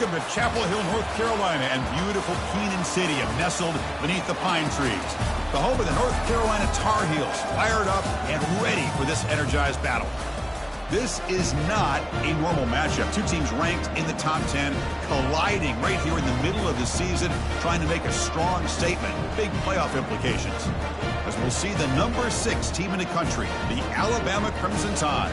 Welcome to Chapel Hill, North Carolina, and beautiful Keenan Stadium, nestled beneath the pine trees. The home of the North Carolina Tar Heels, fired up and ready for this energized battle. This is not a normal matchup. Two teams ranked in the top 10, colliding right here in the middle of the season, trying to make a strong statement. Big playoff implications. As we'll see the number 6 team in the country, the Alabama Crimson Tide,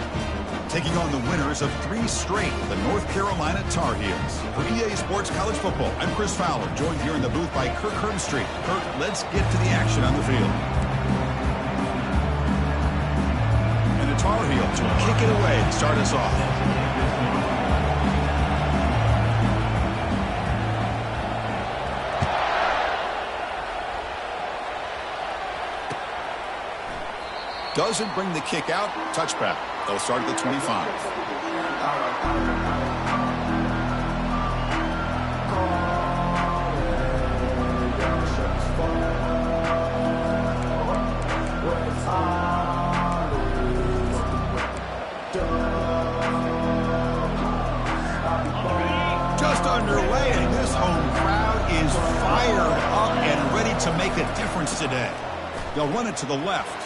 taking on the winners of 3 straight, the North Carolina Tar Heels. For EA Sports College Football, I'm Chris Fowler, joined here in the booth by Kirk Herbstreit. Kirk, let's get to the action on the field. And the Tar Heels will kick it away to start us off. Doesn't bring the kick out. Touchback. They'll start at the 25. Just underway, and this home crowd is fired up and ready to make a difference today. They'll run it to the left.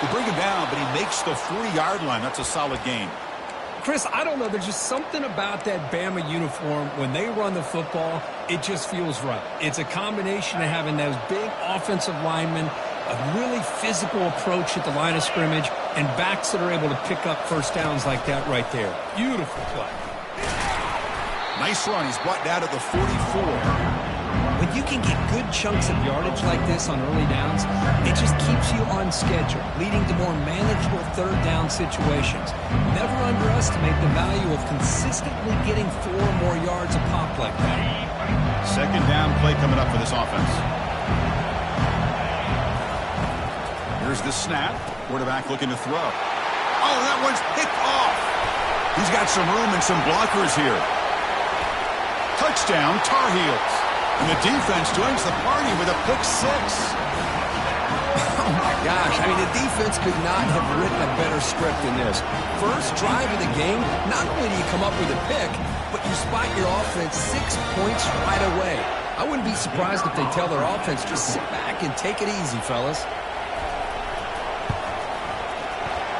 They bring him down, but he makes the 40-yard line. That's a solid gain. Chris, I don't know. There's just something about that Bama uniform. When they run the football, it just feels right. It's a combination of having those big offensive linemen, a really physical approach at the line of scrimmage, and backs that are able to pick up first downs like that right there. Beautiful play. Nice run. He's brought down to the 44. When you can get good chunks of yardage like this on early downs, it just keeps you on schedule, leading to more manageable third down situations. Never underestimate the value of consistently getting 4 or more yards a pop like that. Second down play coming up for this offense. Here's the snap. Quarterback looking to throw. Oh, that one's picked off. He's got some room and some blockers here. Touchdown, Tar Heels. And the defense joins the party with a pick 6. Oh, my gosh. I mean, the defense could not have written a better script than this. First drive of the game, not only do you come up with a pick, but you spot your offense 6 points right away. I wouldn't be surprised if they tell their offense, just sit back and take it easy, fellas.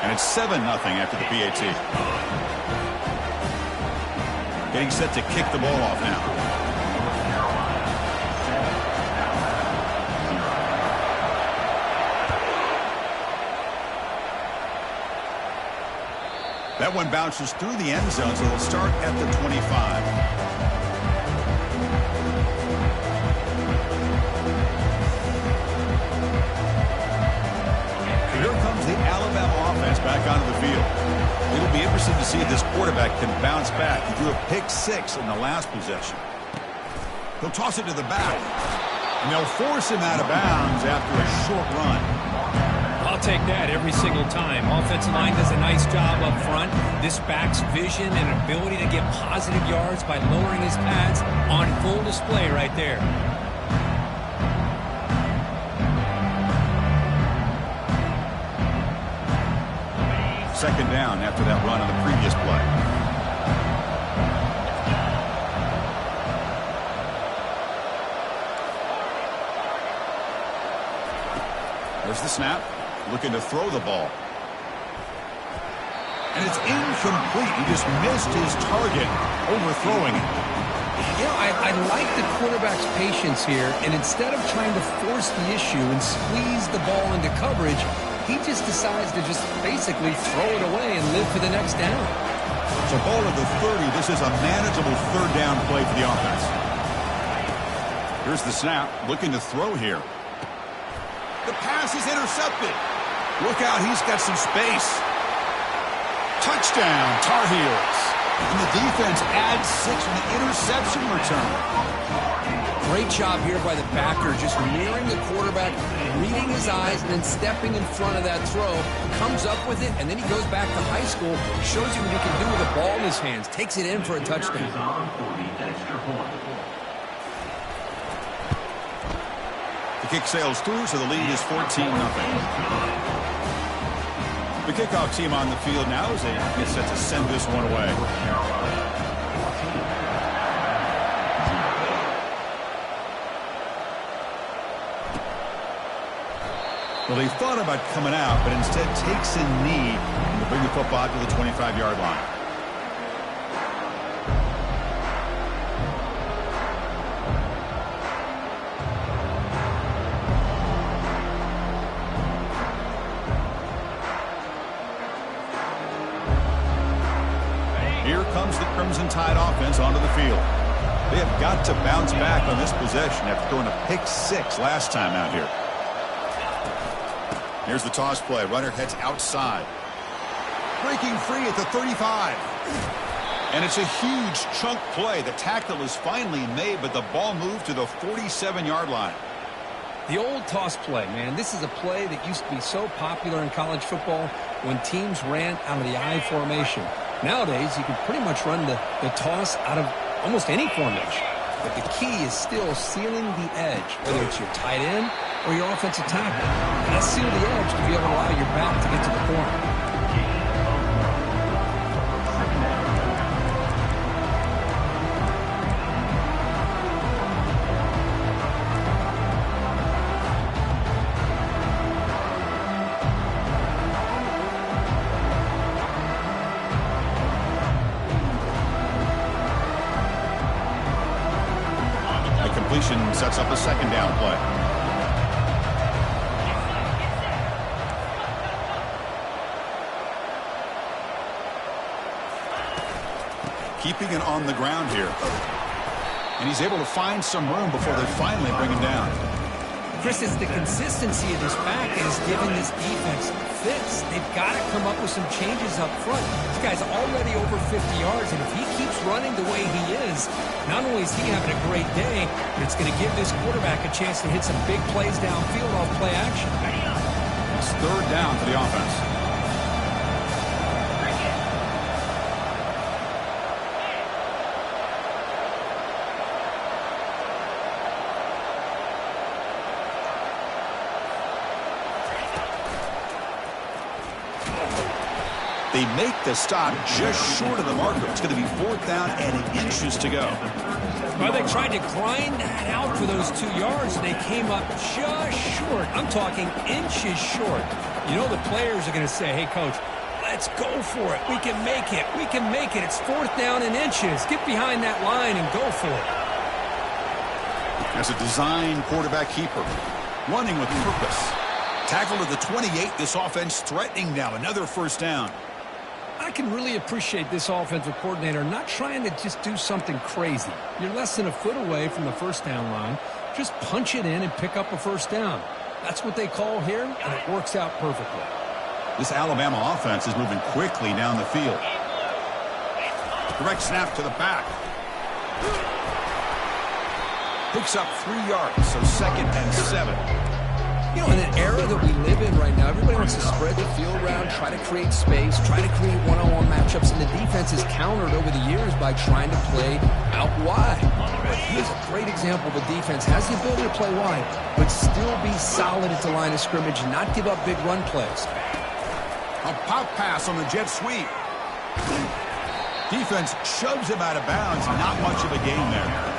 And it's 7-0 after the PAT. Getting set to kick the ball off now. That one bounces through the end zone, so they'll start at the 25. Here comes the Alabama offense back onto the field. It'll be interesting to see if this quarterback can bounce back. He threw a pick 6 in the last possession. They'll toss it to the back, and they'll force him out of bounds after a short run. I'll take that every single time. Offensive line does a nice job up front. This back's vision and ability to get positive yards by lowering his pads on full display right there. Second down after that run on the previous play. There's the snap. Looking to throw the ball. And it's incomplete. He just missed his target, overthrowing it. You know, I like the quarterback's patience here, and instead of trying to force the issue and squeeze the ball into coverage, he just decides to just basically throw it away and live for the next down. It's a ball at the 30. This is a manageable third down play for the offense. Here's the snap. Looking to throw here. The pass is intercepted. Look out, he's got some space. Touchdown, Tar Heels. And the defense adds 6 with the interception return. Great job here by the backer, just mirroring the quarterback, reading his eyes, and then stepping in front of that throw. Comes up with it, and then he goes back to high school, shows you what he can do with a ball in his hands. Takes it in for a touchdown. The kick sails through, so the lead is 14-0. The kickoff team on the field now as they get set to send this one away. Well, they thought about coming out, but instead takes a knee and bring the football to the 25-yard line. Here comes the Crimson Tide offense onto the field. They have got to bounce back on this possession after throwing a pick six last time out here. Here's the toss play. Runner heads outside. Breaking free at the 35. And it's a huge chunk play. The tackle is finally made, but the ball moved to the 47-yard line. The old toss play, man. This is a play that used to be so popular in college football when teams ran out of the I formation. Nowadays, you can pretty much run the toss out of almost any formation. But the key is still sealing the edge, whether it's your tight end or your offensive tackle. And that's seal the edge to be able to allow your back to get to the corner. Completion sets up a second down play. Keeping it on the ground here. And he's able to find some room before they finally bring him down. Chris, it's the consistency of this back that is giving this defense fits. They've got to come up with some changes up front. This guy's already over 50 yards, and if he keeps running the way he is, not only is he having a great day, but it's going to give this quarterback a chance to hit some big plays downfield off play action. It's third down for the offense. They make the stop just short of the marker. It's going to be fourth down and inches to go. Well, they tried to grind that out for those 2 yards, and they came up just short. I'm talking inches short. You know the players are going to say, hey, Coach, let's go for it. We can make it. We can make it. It's fourth down and inches. Get behind that line and go for it. As a design quarterback keeper, running with purpose. Tackle to the 28. This offense threatening now. Another first down. I can really appreciate this offensive coordinator not trying to just do something crazy. You're less than a foot away from the first down line. Just punch it in and pick up a first down. That's what they call here, and it works out perfectly. This Alabama offense is moving quickly down the field. Direct snap to the back. Picks up 3 yards, so 2nd and 7. You know, in an era that we live in right now, everybody wants to spread the field around, try to create space, try to create one-on-one matchups, and the defense is countered over the years by trying to play out wide. But here's a great example of a defense has the ability to play wide, but still be solid at the line of scrimmage and not give up big run plays. A pop pass on the jet sweep. Defense shoves him out of bounds. Not much of a gain there.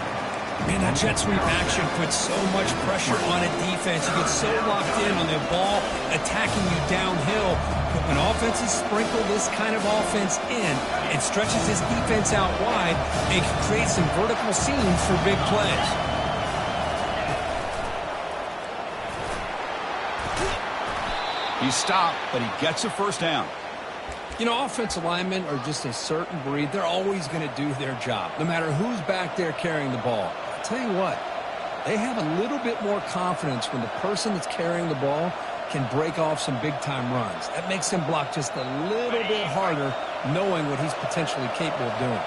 Man, that jet sweep action puts so much pressure on a defense. You get so locked in on the ball attacking you downhill. But when offenses sprinkle this kind of offense in, it stretches this defense out wide and can create some vertical seams for big plays. He stopped, but he gets a first down. You know, offensive linemen are just a certain breed. They're always going to do their job, no matter who's back there carrying the ball. I'll tell you what, they have a little bit more confidence when the person that's carrying the ball can break off some big-time runs. That makes him block just a little bit harder, knowing what he's potentially capable of doing.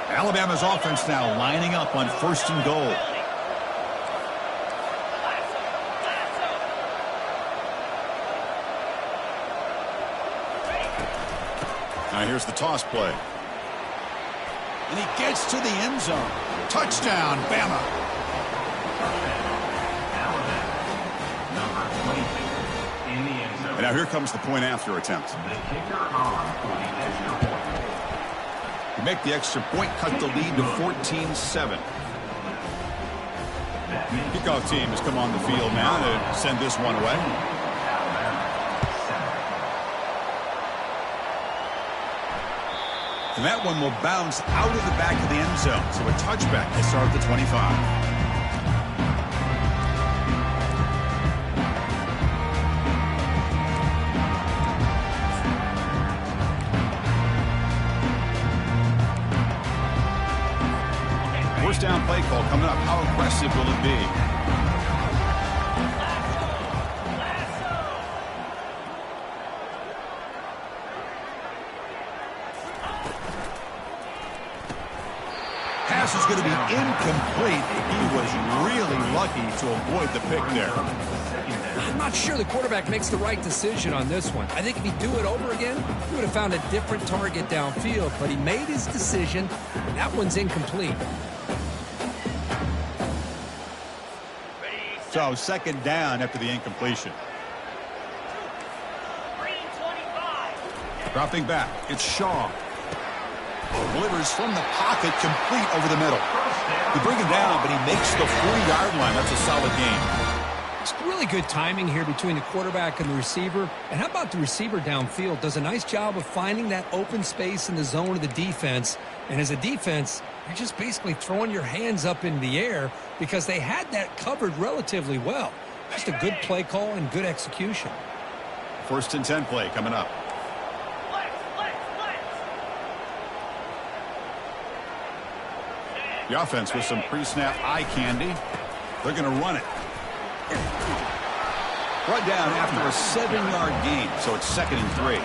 Alabama's offense now lining up on 1st and goal. Now here's the toss play. And he gets to the end zone. Touchdown, Bama. And now here comes the point after attempt. To make the extra point, cut the lead to 14-7. Kickoff team has come on the field now to send this one away. And that one will bounce out of the back of the end zone. So a touchback to start the 25. First down play call coming up. How aggressive will it be? Pass is going to be incomplete. He was really lucky to avoid the pick there. I'm not sure the quarterback makes the right decision on this one. I think if he'd do it over again, he would have found a different target downfield, but he made his decision, and that one's incomplete. So second down after the incompletion. Dropping back, it's Shaw. Delivers from the pocket, complete over the middle. They bring him down, but he makes the 40-yard line. That's a solid game. It's really good timing here between the quarterback and the receiver. And how about the receiver downfield? Does a nice job of finding that open space in the zone of the defense. And as a defense, you're just basically throwing your hands up in the air because they had that covered relatively well. Just a good play call and good execution. First and 10 play coming up. The offense with some pre-snap eye candy. They're going to run it. Brought down after a 7-yard gain, so it's 2nd and 3.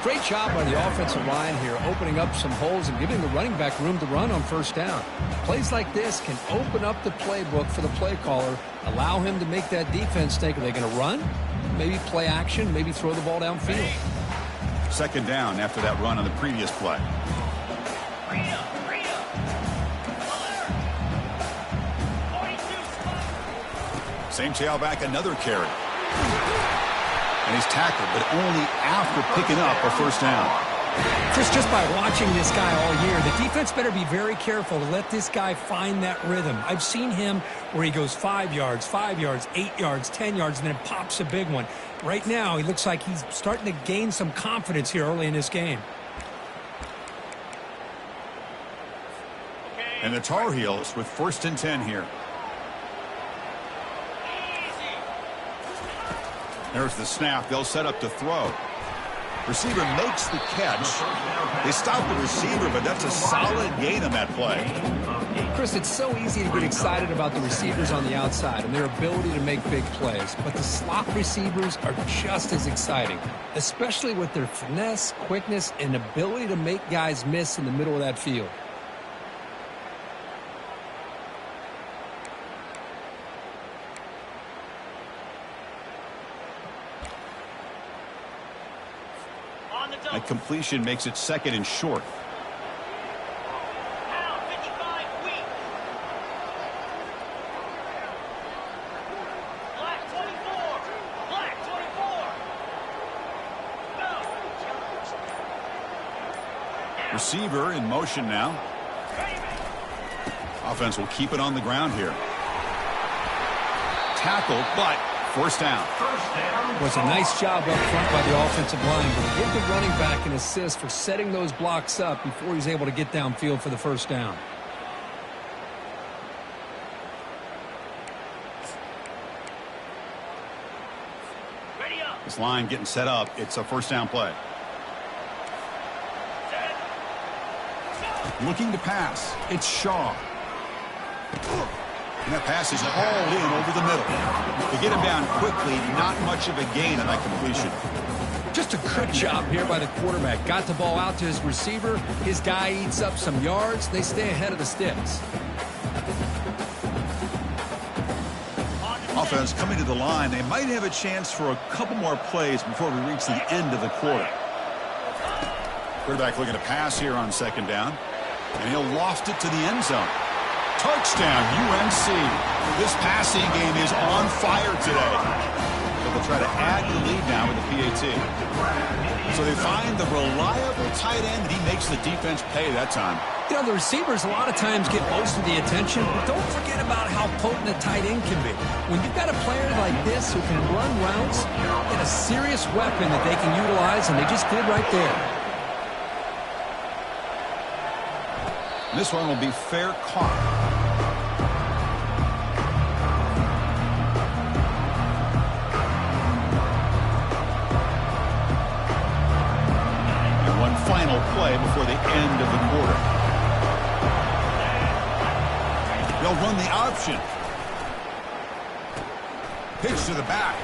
Great job by the offensive line here, opening up some holes and giving the running back room to run on first down. Plays like this can open up the playbook for the play caller, allow him to make that defense think, are they going to run? Maybe play action, maybe throw the ball downfield. 2nd down after that run on the previous play. Same tailback, another carry. And he's tackled, but only after picking up a first down. Chris, just by watching this guy all year, the defense better be very careful to let this guy find that rhythm. I've seen him where he goes 5 yards, 8 yards, 10 yards, and then pops a big one. Right now, he looks like he's starting to gain some confidence here early in this game. And the Tar Heels with 1st and 10 here. There's the snap. They'll set up to throw. Receiver makes the catch. They stop the receiver, but that's a solid gain on that play. Chris, it's so easy to get excited about the receivers on the outside and their ability to make big plays, but the slot receivers are just as exciting, especially with their finesse, quickness, and ability to make guys miss in the middle of that field. That completion makes it 2nd and short. Receiver in motion now. Offense will keep it on the ground here. Tackled, but first down. Was a nice job up front by the offensive line, but give the running back an assist for setting those blocks up before he's able to get downfield for the first down. This line getting set up. It's a first down play. Looking to pass. It's Shaw. And that pass is hauled in over the middle. To get him down quickly, not much of a gain on that completion. Just a good job here by the quarterback. Got the ball out to his receiver. His guy eats up some yards. They stay ahead of the sticks. Offense coming to the line. They might have a chance for a couple more plays before we reach the end of the quarter. Quarterback looking to pass here on 2nd down. And he'll loft it to the end zone. Touchdown, UNC. This passing game is on fire today. But They'll try to add to the lead now with the PAT. So they find the reliable tight end, and he makes the defense pay that time. You know, the receivers a lot of times get most of the attention, but don't forget about how potent a tight end can be. When you've got a player like this who can run routes, get a serious weapon that they can utilize, and they just did right there. This one will be fair caught. Final play before the end of the quarter. They'll run the option. Pitch to the back.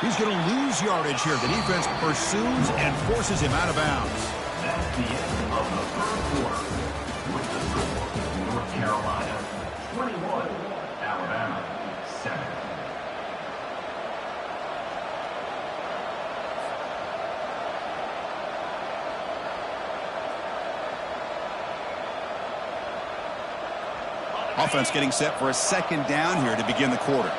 He's going to lose yardage here. The defense pursues and forces him out of bounds. That's the end of the third quarter. With the score, North Carolina 21, Alabama 7. Offense getting set for a second down here to begin the quarter.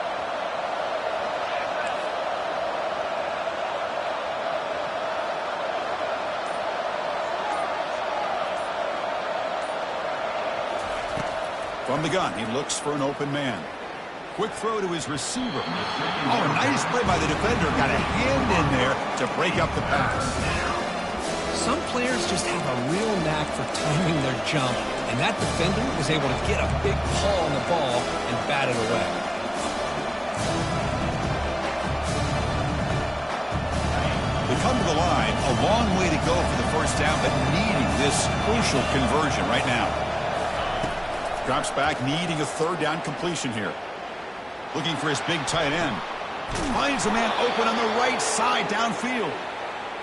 From the gun, he looks for an open man. Quick throw to his receiver. Oh, nice play by the defender. Got a hand in there to break up the pass. Some players just have a real knack for timing their jump, and that defender was able to get a big paw on the ball and bat it away. They come to the line, a long way to go for the first down, but needing this crucial conversion right now. Drops back, needing a third down completion here. Looking for his big tight end. Finds a man open on the right side downfield.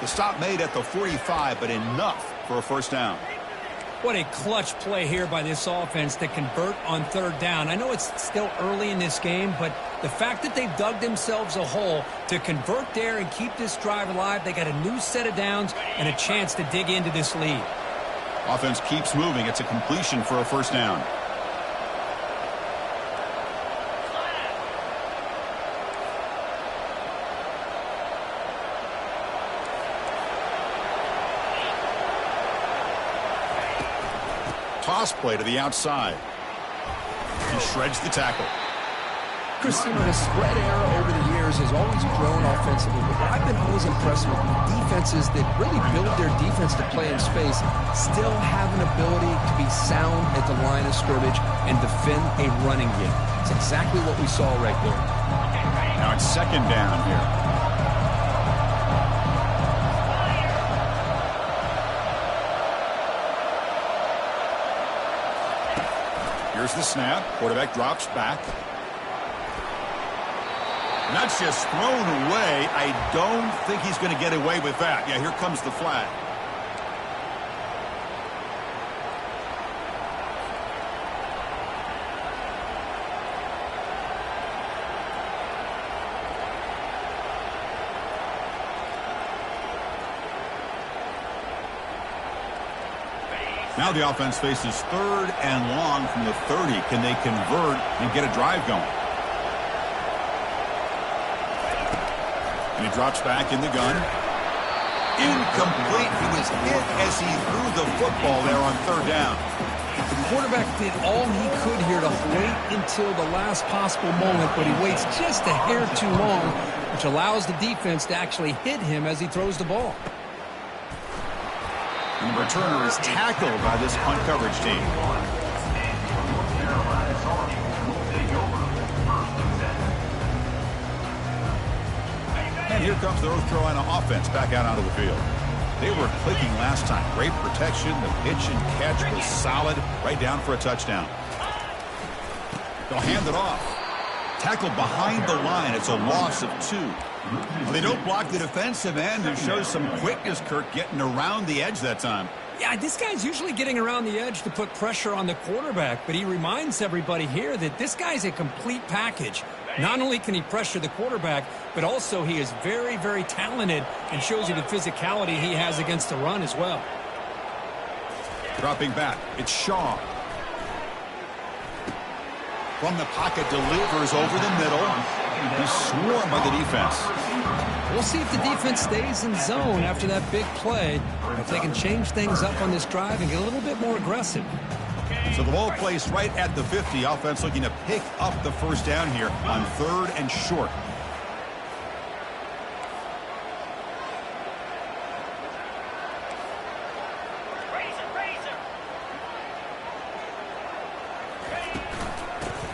The stop made at the 45, but enough for a first down. What a clutch play here by this offense to convert on third down. I know it's still early in this game, but the fact that they've dug themselves a hole to convert there and keep this drive alive, they got a new set of downs and a chance to dig into this lead. Offense keeps moving. It's a completion for a first down. Toss play to the outside. He shreds the tackle. Chris, you know, the spread era over the years has always grown offensively, but I've been always impressed with defenses that really build their defense to play in space, still have an ability to be sound at the line of scrimmage and defend a running game. It's exactly what we saw right there. Now it's second down here. Here's the snap. Quarterback drops back. And that's just thrown away. I don't think he's going to get away with that. Yeah, here comes the flag. Now the offense faces third and long from the 30. Can they convert and get a drive going? And he drops back in the gun. Incomplete. He was hit as he threw the football there on third down. The quarterback did all he could here to wait until the last possible moment, but he waits just a hair too long, which allows the defense to actually hit him as he throws the ball. And the returner is tackled by this punt coverage team. And here comes the North Carolina offense back out onto the field. They were clicking last time. Great protection. The pitch and catch was solid. Right down for a touchdown. They'll hand it off. Tackled behind the line. It's a loss of 2. They don't block the defensive end and show some quickness, Kirk, getting around the edge that time. Yeah, this guy's usually getting around the edge to put pressure on the quarterback, but he reminds everybody here that this guy's a complete package. Not only can he pressure the quarterback, but also he is very, very talented and shows you the physicality he has against the run as well. Dropping back, it's Shaw. From the pocket, delivers over the middle. He's swarmed by the defense. We'll see if the defense stays in zone after that big play, or if they can change things up on this drive and get a little bit more aggressive. So the ball placed right at the 50. Offense looking to pick up the first down here on 3rd and short.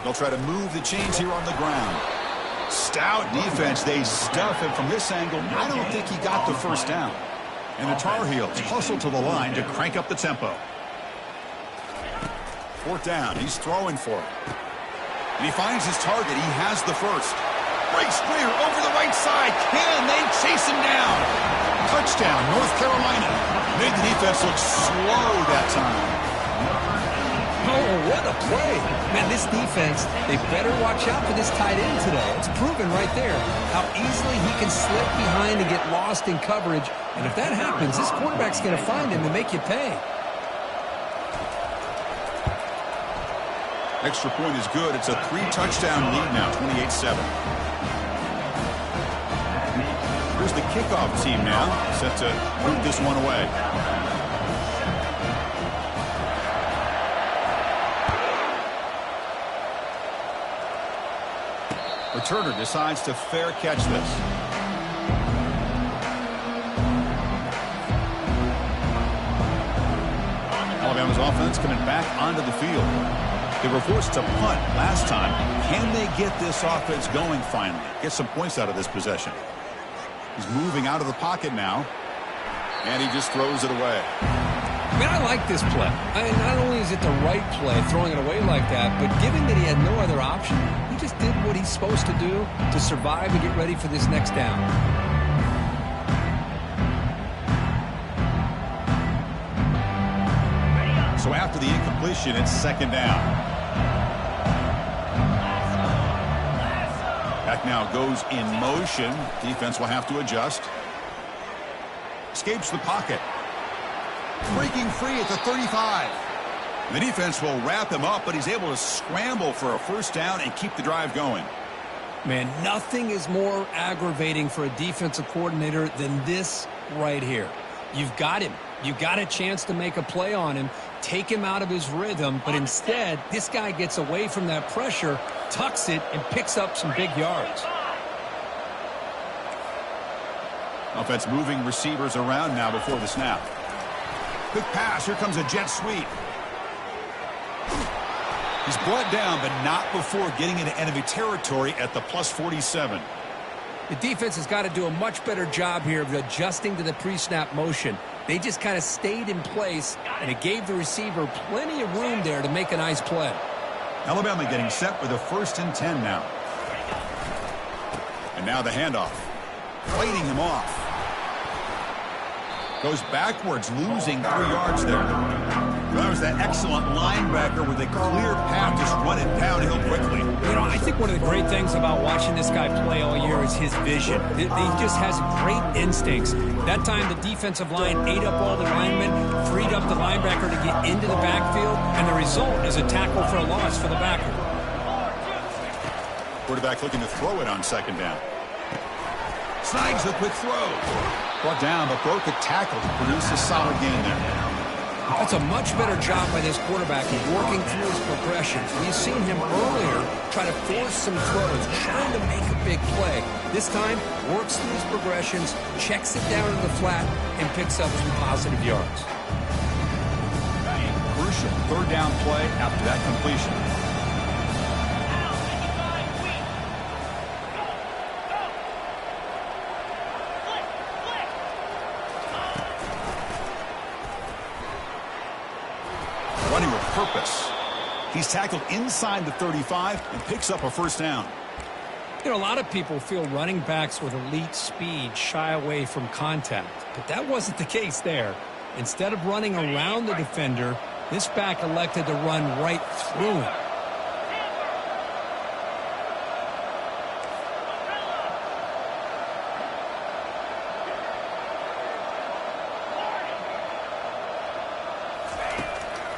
They'll try to move the chains here on the ground. Stout defense. They stuff him from this angle. I don't think he got the first down. And the Tar Heels hustle to the line to crank up the tempo. 4th down. He's throwing for it. And he finds his target. He has the first. Breaks clear over the right side. Can they chase him down? Touchdown, North Carolina. Made the defense look slow that time. Oh, what a play. Man, this defense, they better watch out for this tight end today. It's proven right there how easily he can slip behind and get lost in coverage. And if that happens, this quarterback's going to find him and make you pay. Extra point is good. It's a 3-touchdown lead now, 28-7. Here's the kickoff team now, set to move this one away. Returner decides to fair catch this. Alabama's offense coming back onto the field. They were forced to punt last time. Can they get this offense going finally? Get some points out of this possession. He's moving out of the pocket now. And he just throws it away. Man, I like this play. Not only is it the right play, throwing it away like that, but given that he had no other option, he just did what he's supposed to do to survive and get ready for this next down. So after the incompletion, it's 2nd down. Back now goes in motion. Defense will have to adjust. Escapes the pocket. Breaking free at the 35. The defense will wrap him up, but he's able to scramble for a first down and keep the drive going. Man, nothing is more aggravating for a defensive coordinator than this right here. You've got him. You've got a chance to make a play on him, take him out of his rhythm, but instead, this guy gets away from that pressure, tucks it, and picks up some big yards. Offense moving receivers around now before the snap. Quick pass. Here comes a jet sweep. He's brought down, but not before getting into enemy territory at the +47. The defense has got to do a much better job here of adjusting to the pre-snap motion. They just kind of stayed in place, and it gave the receiver plenty of room there to make a nice play. Alabama getting set with a 1st and 10 now. And now the handoff. Fighting him off. Goes backwards, losing 3 yards there. That was that excellent linebacker with a clear path, just running downhill quickly. You know, I think one of the great things about watching this guy play all year is his vision. He just has great instincts. That time, the defensive line ate up all the linemen, freed up the linebacker to get into the backfield, and the result is a tackle for a loss for the backer. Quarterback looking to throw it on 2nd down. Snags the quick throw. Brought down, but broke a tackle to produce a solid gain there. That's a much better job by this quarterback of working through his progressions. We've seen him earlier try to force some throws, trying to make a big play. This time, works through his progressions, checks it down in the flat, and picks up some positive yards. Crucial 3rd down play after that completion. Running with purpose. He's tackled inside the 35 and picks up a 1st down. You know, a lot of people feel running backs with elite speed shy away from contact, but that wasn't the case there. Instead of running around the defender, this back elected to run right through him.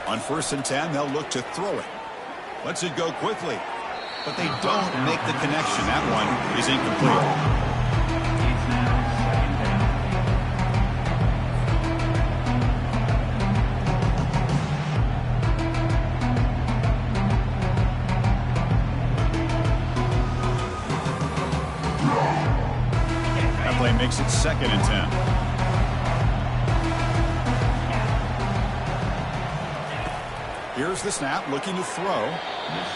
On 1st and 10, they'll look to throw it. Lets it go quickly, but they don't make the connection. That one is incomplete. makes it 2nd and 10. Here's the snap, looking to throw.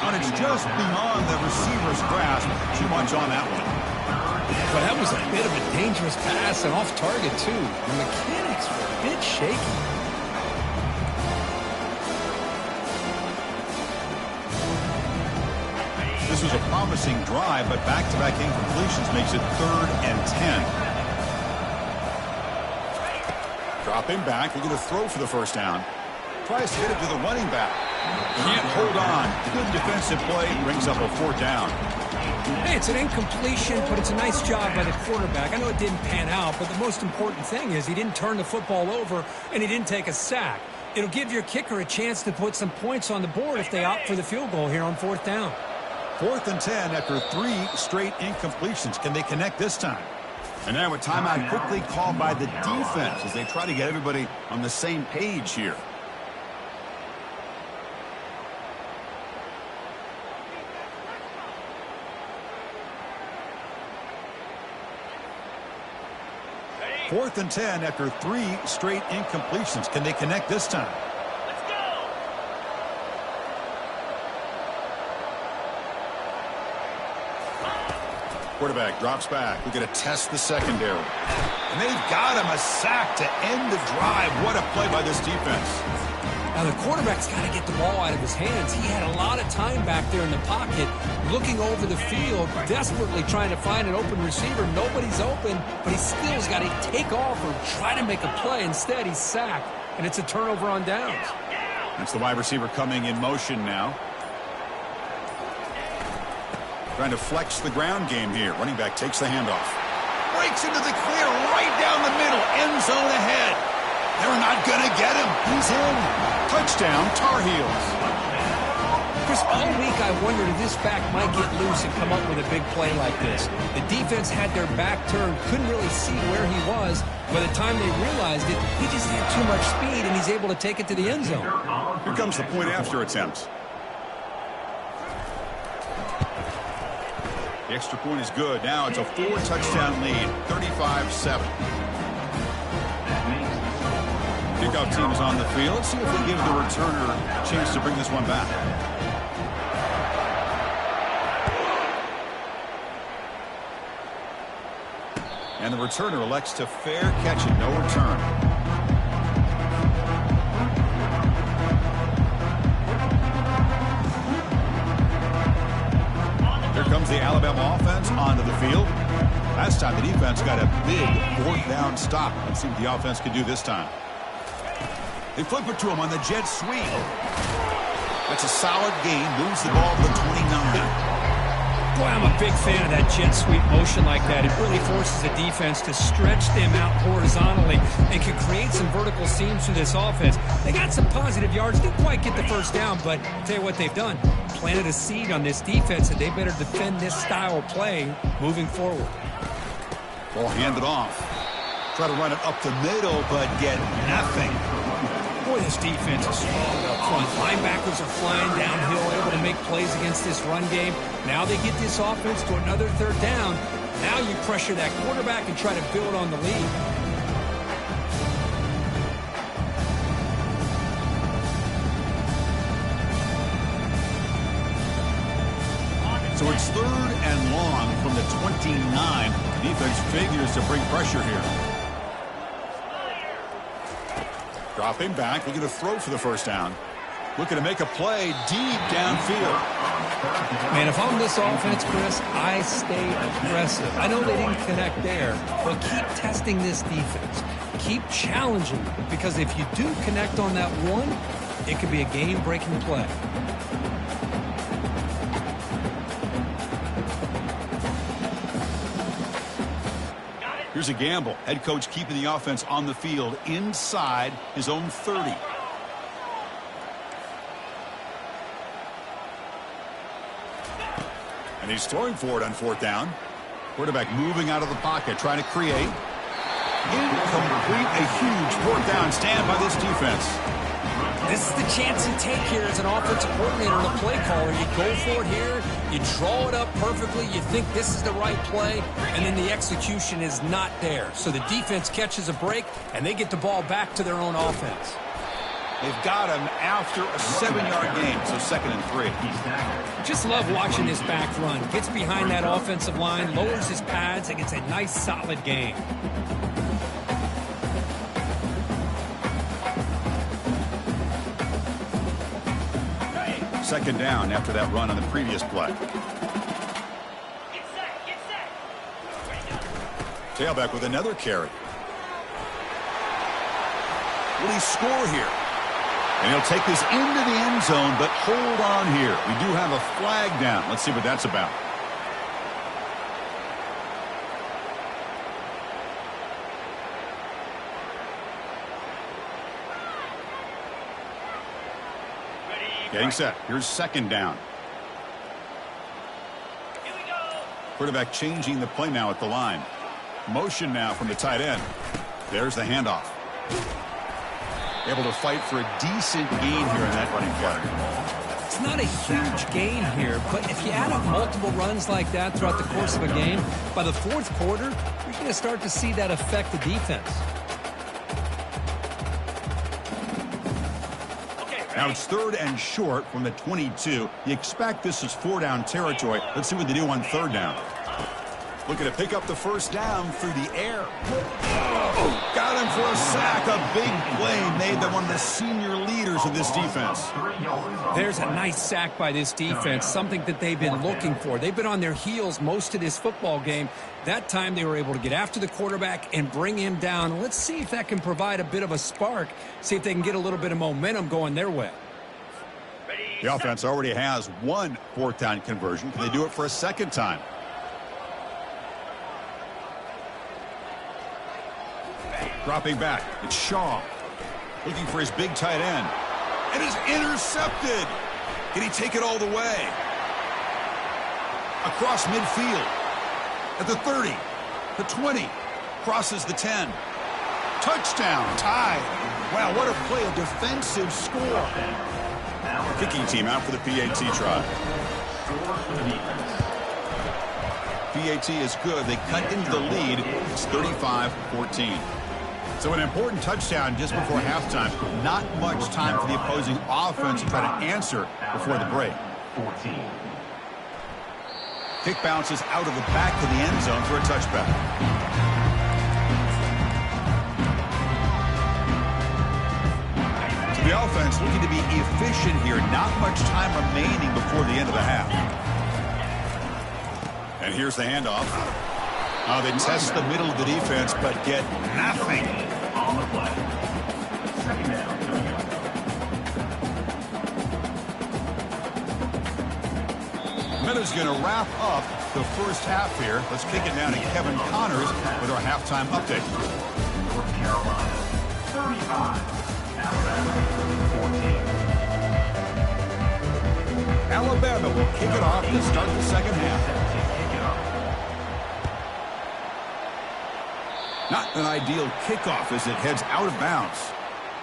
And it's just beyond the receiver's grasp. Too much on that one. But that was a bit of a dangerous pass and off target, too. The mechanics were a bit shaky. This was a promising drive, but back-to-back incompletions makes it 3rd and 10. Dropping back, looking to throw for the first down. Tries to get it to the running back. Can't hold on. Good defensive play. Brings up a 4th down. Hey, it's an incompletion, but it's a nice job by the quarterback. I know it didn't pan out, but the most important thing is he didn't turn the football over and he didn't take a sack. It'll give your kicker a chance to put some points on the board if they opt for the field goal here on 4th down. 4th and 10 after 3 straight incompletions. Can they connect this time? And now a timeout quickly called by the defense as they try to get everybody on the same page here. Fourth and 10 after 3 straight incompletions. Can they connect this time? Let's go. Quarterback drops back. We're going to test the secondary. And they've got him a sack to end the drive. What a play by this defense. Now, the quarterback's got to get the ball out of his hands. He had a lot of time back there in the pocket, looking over the field, desperately trying to find an open receiver. Nobody's open, but he still's got to take off or try to make a play. Instead, he's sacked, and it's a turnover on downs. That's the wide receiver coming in motion now. Trying to flex the ground game here. Running back takes the handoff. Breaks into the clear right down the middle. End zone ahead. They're not going to get him. He's in. Touchdown, Tar Heels. Chris, all week I wondered if this back might get loose and come up with a big play like this. The defense had their back turned, couldn't really see where he was. By the time they realized it, he just had too much speed, and he's able to take it to the end zone. Here comes the point after attempt. The extra point is good. Now it's a 4-touchdown lead, 35-7. Kickoff team is on the field. Let's see if they give the returner a chance to bring this one back. And the returner elects to fair catch it, no return. Here comes the Alabama offense onto the field. Last time the defense got a big 4th down stop. Let's see what the offense can do this time. They flip it to him on the jet sweep. That's a solid gain. Moves the ball to the 29. Boy, I'm a big fan of that jet sweep motion like that. It really forces the defense to stretch them out horizontally and can create some vertical seams for this offense. They got some positive yards. Didn't quite get the first down, but I'll tell you what they've done. Planted a seed on this defense, and they better defend this style of play moving forward. Ball handed off. Try to run it up the middle, but get nothing. Boy, this defense is strong up front. Linebackers are flying downhill, able to make plays against this run game. Now they get this offense to another 3rd down. Now you pressure that quarterback and try to build on the lead. So it's 3rd and long from the 29. The defense figures to bring pressure here. Dropping back, looking to throw for the first down. Looking to make a play deep downfield. Man, if I'm this offense, Chris, I stay aggressive. I know they didn't connect there, but keep testing this defense. Keep challenging them, because if you do connect on that one, it could be a game-breaking play. Here's a gamble. Head coach keeping the offense on the field inside his own 30. And he's throwing for it on 4th down. Quarterback moving out of the pocket, trying to create. Incomplete. A huge 4th down stand by this defense. This is the chance you take here as an offensive coordinator and a play caller. You go for it here. You draw it up perfectly, you think this is the right play, and then the execution is not there. So the defense catches a break, and they get the ball back to their own offense. They've got him after a 7-yard gain, so 2nd and 3. Just love watching this back run. Gets behind that offensive line, lowers his pads, and gets a nice, solid gain. Second down after that run on the previous play. Tailback with another carry. Will he score here? And he'll take this into the end zone, but hold on here. We do have a flag down. Let's see what that's about. Getting set. Here's second down. Quarterback changing the play now at the line. Motion now from the tight end. There's the handoff. Able to fight for a decent gain here in that running play. It's not a huge gain here, but if you add up multiple runs like that throughout the course of a game, by the fourth quarter, you're going to start to see that affect the defense. Now it's 3rd and short from the 22. You expect this is 4-down territory. Let's see what they do on 3rd down. Looking to pick up the first down through the air. Oh, got him for a sack. A big play made by one of the senior leaders of this defense. There's a nice sack by this defense, something that they've been looking for. They've been on their heels most of this football game. That time they were able to get after the quarterback and bring him down. Let's see if that can provide a bit of a spark, see if they can get a little bit of momentum going their way. The offense already has one 4th-down conversion. Can they do it for a second time? Dropping back, it's Shaw. Looking for his big tight end. It is intercepted. Can he take it all the way? Across midfield. At the 30. The 20. Crosses the 10. Touchdown. Tied. Wow, what a play. A defensive score. Kicking team out for the PAT try. PAT is good. They cut into the lead. It's 35-14. So an important touchdown just before halftime. Not much time for the opposing offense to try to answer before the break. 14. Kick bounces out of the back of the end zone for a touchback. So the offense looking to be efficient here. Not much time remaining before the end of the half. And here's the handoff. They test the middle of the defense, but get nothing. On the play. Second down. Miller's going to wrap up the first half here. Let's kick it down to Kevin Connors with our halftime update. North Carolina, 35. Alabama, 14. Alabama will kick it off to start the second half. Not an ideal kickoff as it heads out of bounds.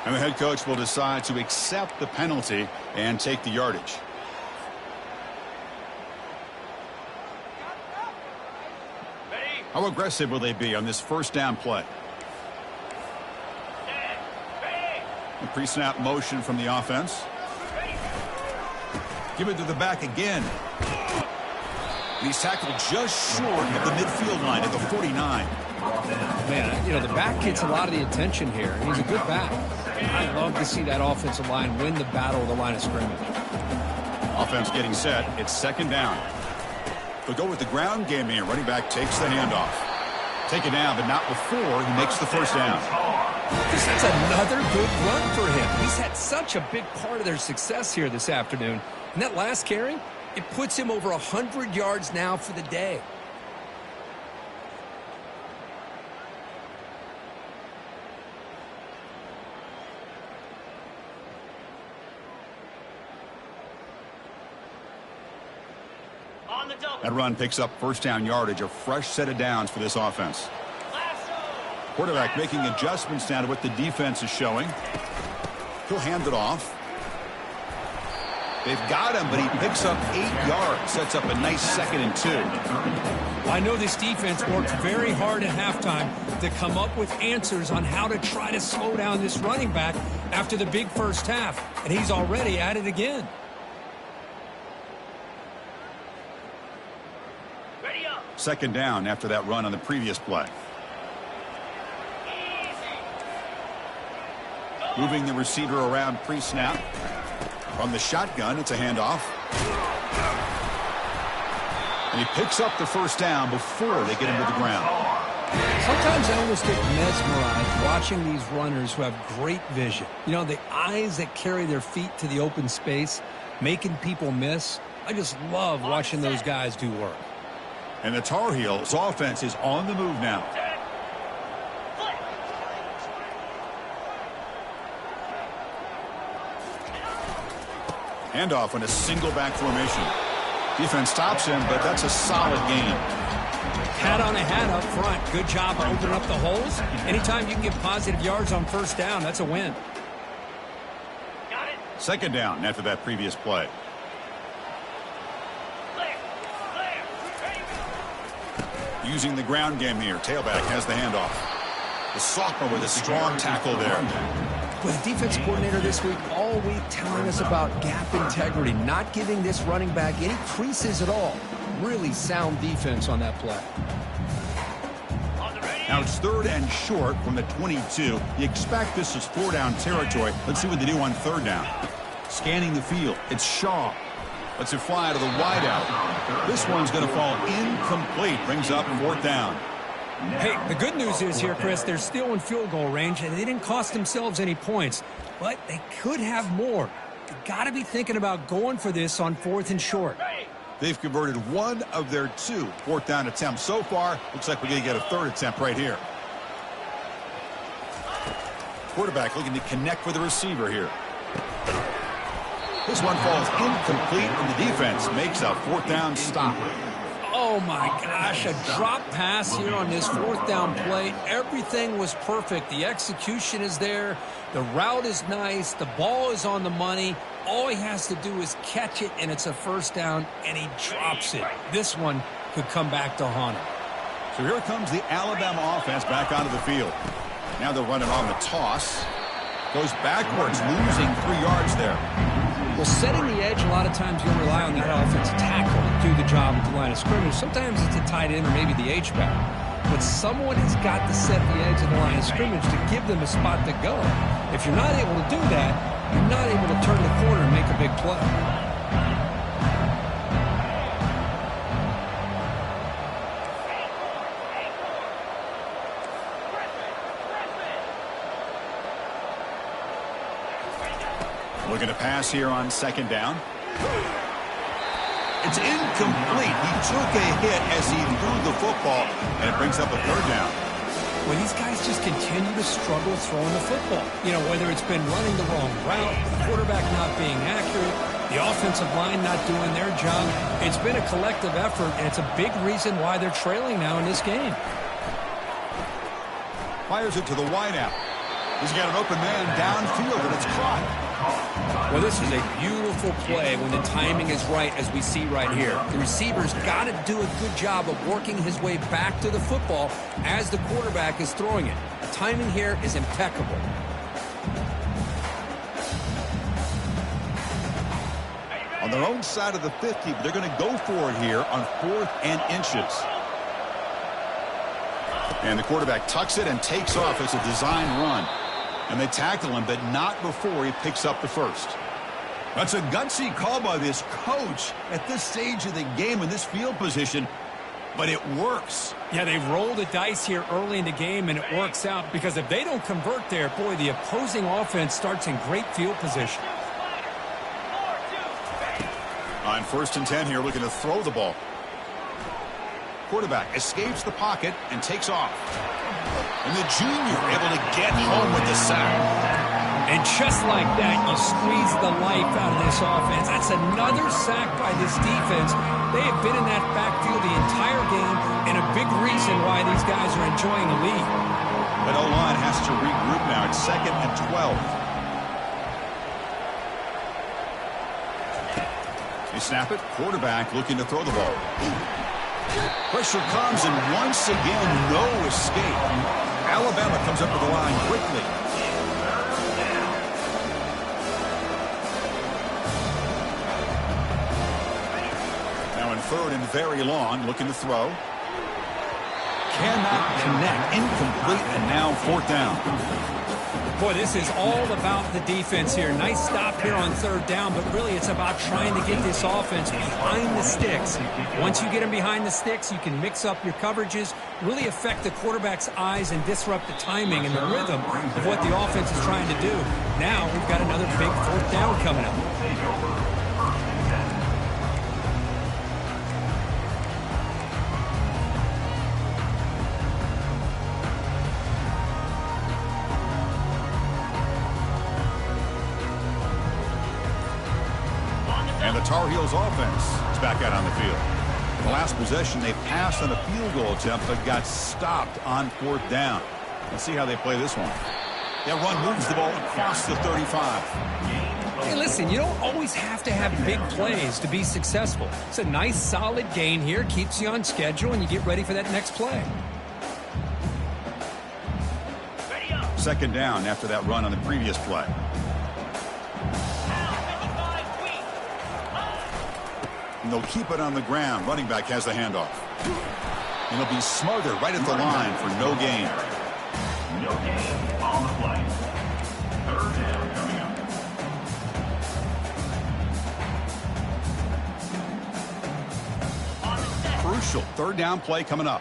And the head coach will decide to accept the penalty and take the yardage. How aggressive will they be on this first down play? A pre-snap motion from the offense. Give it to the back again. And he's tackled just short of the midfield line at the 49. Man, you know, the back gets a lot of the attention here. He's a good back. I love to see that offensive line win the battle of the line of scrimmage. Offense getting set. It's second down. They'll go with the ground game here. Running back takes the handoff. Take it down, but not before he makes the first down. This is another good run for him. He's had such a big part of their success here this afternoon. And that last carry, it puts him over 100 yards now for the day. That run picks up first down yardage, a fresh set of downs for this offense. Quarterback making adjustments now to what the defense is showing. He'll hand it off. They've got him, but he picks up 8 yards, sets up a nice 2nd and 2. I know this defense worked very hard at halftime to come up with answers on how to try to slow down this running back after the big first half, and he's already at it again. Second down after that run on the previous play. Moving the receiver around pre-snap. From the shotgun, it's a handoff. And he picks up the first down before they get him to the ground. Sometimes I almost get mesmerized watching these runners who have great vision. You know, the eyes that carry their feet to the open space, making people miss. I just love watching those guys do work. And the Tar Heels offense is on the move now. Handoff in a single back formation. Defense stops him, but that's a solid gain. Hat on a hat up front. Good job opening up the holes. Anytime you can get positive yards on first down, that's a win. Second down after that previous play. Using the ground game here. Tailback has the handoff. The sophomore with a strong tackle there. With the defense coordinator this week, all week telling us about gap integrity, not giving this running back any creases at all. Really sound defense on that play. Now it's 3rd and short from the 22. You expect this is 4-down territory. Let's see what they do on 3rd down. Scanning the field. It's Shaw. Lets it fly to the wideout. This one's going to fall incomplete. Brings up 4th down. Hey, the good news is here, Chris, they're still in field goal range, and they didn't cost themselves any points. But they could have more. They got to be thinking about going for this on 4th and short. They've converted 1 of their 2 4th down attempts so far. Looks like we're going to get a 3rd attempt right here. Quarterback looking to connect with the receiver here. This one falls incomplete, and the defense makes a 4th down stop. Oh, my gosh, a drop pass here on this 4th down play. Everything was perfect. The execution is there. The route is nice. The ball is on the money. All he has to do is catch it, and it's a 1st down, and he drops it. This one could come back to haunt him. So here comes the Alabama offense back onto the field. Now they're running on the toss. Goes backwards, losing 3 yards there. Well, setting the edge, a lot of times you'll rely on that offensive tackle to do the job at the line of scrimmage. Sometimes it's a tight end or maybe the H-back. But someone has got to set the edge of the line of scrimmage to give them a spot to go. If you're not able to do that, you're not able to turn the corner and make a big play. Looking to pass here on 2nd down. It's incomplete. He took a hit as he threw the football, and it brings up a 3rd down. Well, these guys just continue to struggle throwing the football. You know, whether it's been running the wrong route, the quarterback not being accurate, the offensive line not doing their job. It's been a collective effort, and it's a big reason why they're trailing now in this game. Fires it to the wideout. He's got an open man downfield, and it's caught. Well, this is a beautiful play when the timing is right, as we see right here. The receiver's got to do a good job of working his way back to the football as the quarterback is throwing it. The timing here is impeccable. On their own side of the 50, but they're going to go for it here on 4th and inches. And the quarterback tucks it and takes off as a design run. And they tackle him, but not before he picks up the 1st. That's a gutsy call by this coach at this stage of the game in this field position, but it works. Yeah, they roll the dice here early in the game, and it works out because if they don't convert there, boy, the opposing offense starts in great field position. On 1st and 10 here, looking to throw the ball. Quarterback escapes the pocket and takes off. And the junior able to get home with the sack. And just like that, you squeeze the life out of this offense. That's another sack by this defense. They have been in that backfield the entire game, and a big reason why these guys are enjoying the lead. But O-line has to regroup now. It's 2nd and 12. snap it. Quarterback looking to throw the ball. Pressure comes, and once again, no escape. Alabama comes up to the line quickly. Now in third and very long, looking to throw. Cannot connect. Incomplete, and now fourth down. Boy, this is all about the defense here. Nice stop here on third down, but really it's about trying to get this offense behind the sticks. Once you get them behind the sticks, you can mix up your coverages, really affect the quarterback's eyes and disrupt the timing and the rhythm of what the offense is trying to do. Now we've got another big fourth down coming up. And the Tar Heels offense is back out on the field. The last possession, they passed on a field goal attempt, but got stopped on fourth down. Let's see how they play this one. That run moves the ball across the 35. Hey, listen, you don't always have to have big plays to be successful. It's a nice, solid gain here. Keeps you on schedule, and you get ready for that next play. Second down after that run on the previous play. And they'll keep it on the ground. Running back has the handoff. And he'll be smothered right at the line for no gain. No gain on the play. Third down coming up. Crucial third down play coming up.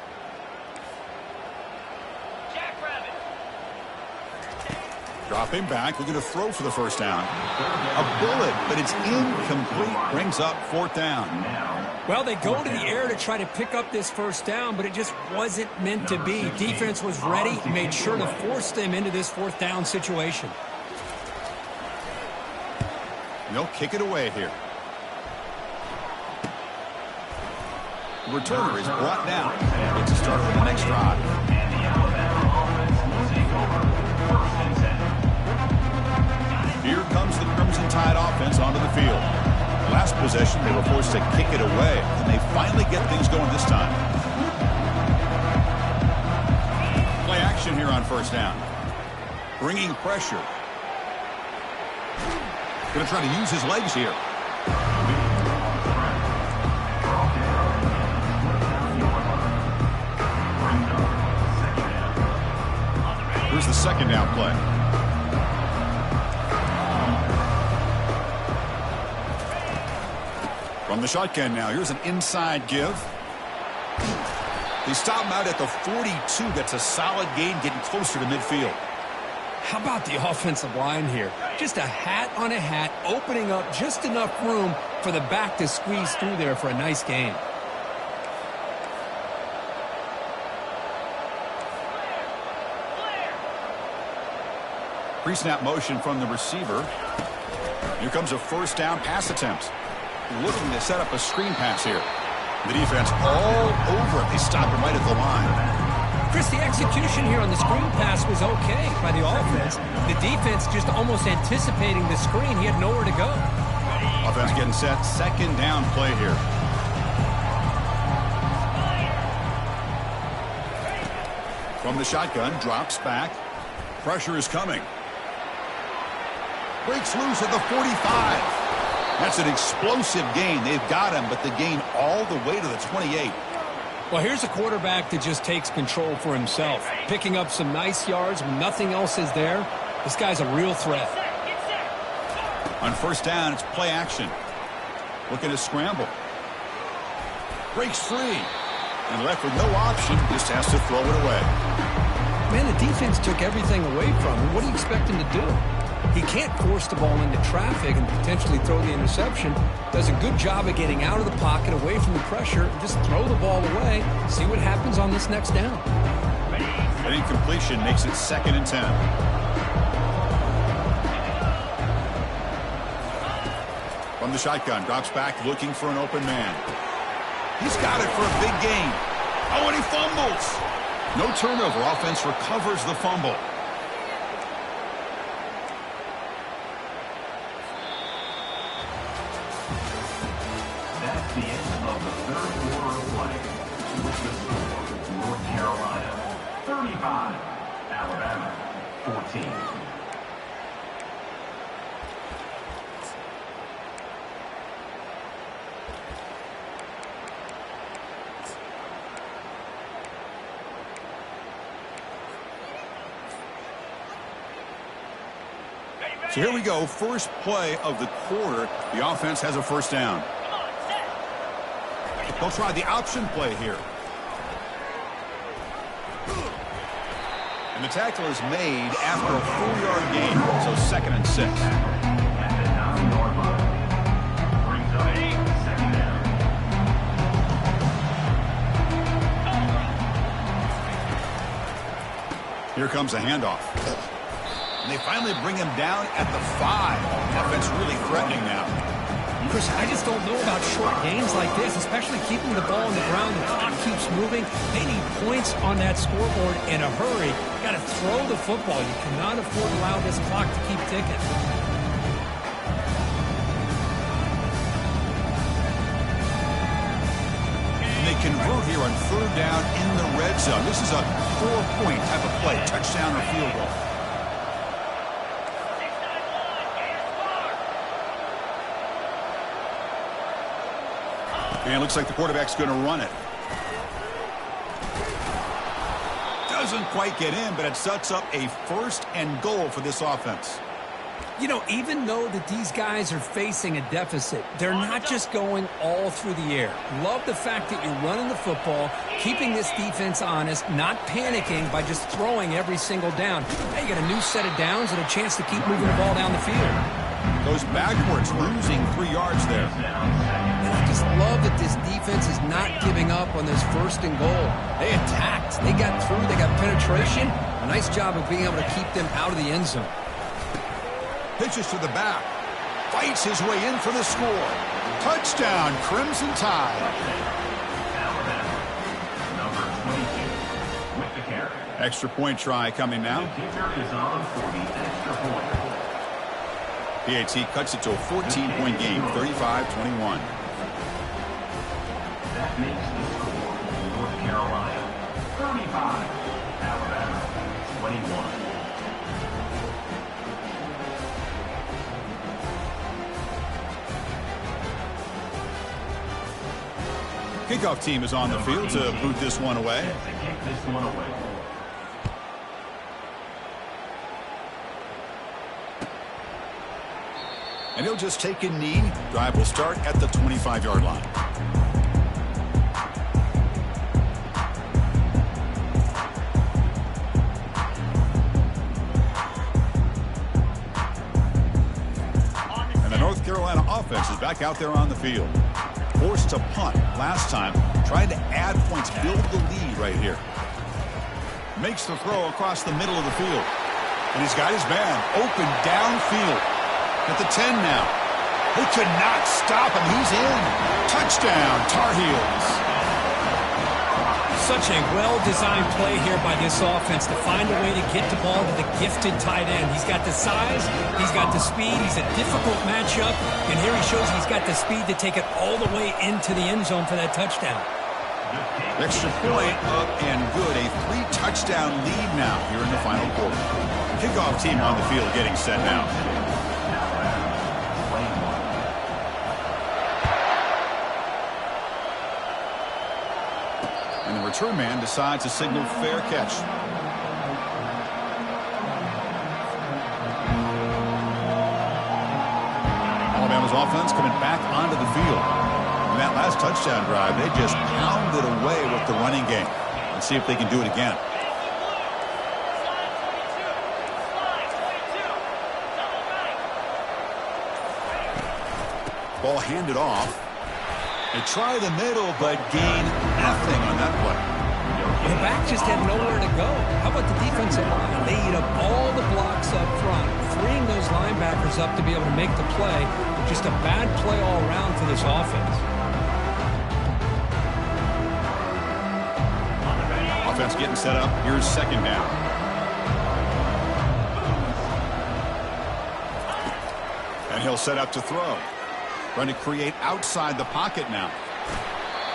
Dropping back, looking to throw for the first down. A bullet, but it's incomplete. Brings up fourth down. Well, they go to the air to try to pick up this first down, but it just wasn't meant to be. Defense was ready, made sure to force them into this fourth down situation. And they'll kick it away here. The returner is brought down. Gets a start for the next drive. And the Alabama offense will take over first and 10. Here comes the Crimson Tide offense onto the field. Last possession, they were forced to kick it away, and they finally get things going this time. Play action here on first down. Bringing pressure. Going to try to use his legs here. Here's the second down play. From the shotgun now, here's an inside give. They stop him out at the 42. That's a solid gain, getting closer to midfield. How about the offensive line here? Just a hat on a hat, opening up just enough room for the back to squeeze through there for a nice gain. Pre-snap motion from the receiver. Here comes a first down pass attempt. Looking to set up a screen pass here. The defense all over it. They stop him right at the line. Chris, the execution here on the screen pass was okay by the offense. The defense just almost anticipating the screen. He had nowhere to go. Offense getting set. Second down play here. From the shotgun, drops back. Pressure is coming. Breaks loose at the 45. That's an explosive gain. They've got him, but the gain all the way to the 28. Well, here's a quarterback that just takes control for himself. Picking up some nice yards when nothing else is there. This guy's a real threat. On first down, it's play action. Looking to scramble. Breaks free. And left with no option, just has to throw it away. Man, the defense took everything away from him. What do you expect him to do? He can't force the ball into traffic and potentially throw the interception. Does a good job of getting out of the pocket, away from the pressure, and just throw the ball away. See what happens on this next down. An incompletion makes it 2nd and 10. From the shotgun, drops back, looking for an open man. He's got it for a big gain. Oh, and he fumbles. No turnover. Offense recovers the fumble. So here we go, first play of the quarter. The offense has a first down. They'll try the option play here. And the tackle is made after a 4-yard gain, so 2nd and 6. At the 9-yard line. Brings up 2nd down. Here comes a handoff. And they finally bring him down at the 5. Offense really threatening now. Chris, I just don't know about short gains like this, especially keeping the ball on the ground. The clock keeps moving. They need points on that scoreboard in a hurry. You got to throw the football. You cannot afford to allow this clock to keep ticking. And they convert here on 3rd down in the red zone. This is a 4-point type of play, touchdown or field goal. And it looks like the quarterback's going to run it. Doesn't quite get in, but it sets up a 1st and goal for this offense. You know, even though that these guys are facing a deficit, they're not just going all through the air. Love the fact that you're running the football, keeping this defense honest, not panicking by just throwing every single down. Now you got a new set of downs and a chance to keep moving the ball down the field. Goes backwards, losing 3 yards there. And I just love that this defense is not giving up on this 1st and goal. They attacked. They got through. They got penetration. A nice job of being able to keep them out of the end zone. Pitches to the back. Fights his way in for the score. Touchdown, Crimson Tide. Alabama. Number 22 with the carry. Extra point try coming now. The kicker is on for the extra point. PAT cuts it to a 14-point game, 35-21. That makes the score North Carolina 35, Alabama 21. Kickoff team is on the field to boot this one away. To kick this one away. And he'll just take a knee. Drive will start at the 25-yard line. And the North Carolina offense is back out there on the field. Forced to punt last time. Trying to add points, build the lead right here. Makes the throw across the middle of the field. And he's got his man open downfield. At the 10 now. They could not stop him. He's in. Touchdown, Tar Heels. Such a well-designed play here by this offense to find a way to get the ball to the gifted tight end. He's got the size. He's got the speed. He's a difficult matchup. And here he shows he's got the speed to take it all the way into the end zone for that touchdown. Extra point up and good. A 3-touchdown lead now here in the final quarter. Kickoff team on the field getting set now. And the return man decides to signal fair catch. Alabama's offense coming back onto the field. In that last touchdown drive, they just pounded away with the running game. Let's see if they can do it again. Ball handed off. They try the middle, but gain nothing on that play. The back just had nowhere to go. How about the defensive line? They eat up all the blocks up front, freeing those linebackers up to be able to make the play. Just a bad play all around for this offense. Offense getting set up. Here's 2nd down. And he'll set up to throw. Trying to create outside the pocket now.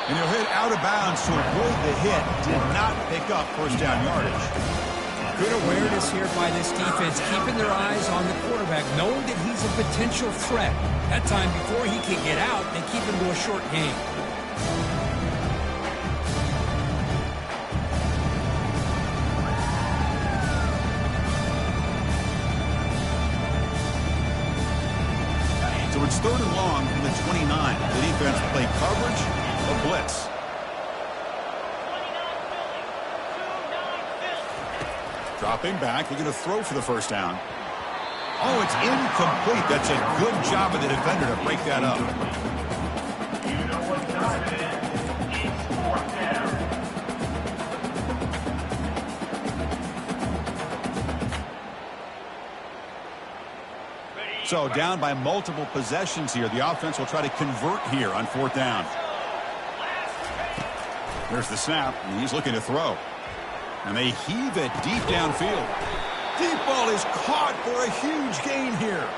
And he'll hit out of bounds to avoid the hit. Did not pick up first down yardage. Good awareness here by this defense, keeping their eyes on the quarterback, knowing that he's a potential threat. That time before he can get out, they keep him to a short game. the 29. The defense play coverage or blitz. Dropping back, looking to throw for the first down. Oh, it's incomplete. That's a good job of the defender to break that up. You know what time it is. It's fourth down. So down by multiple possessions here. The offense will try to convert here on fourth down. There's the snap, and he's looking to throw. And they heave it deep downfield. Deep ball is caught for a huge gain here.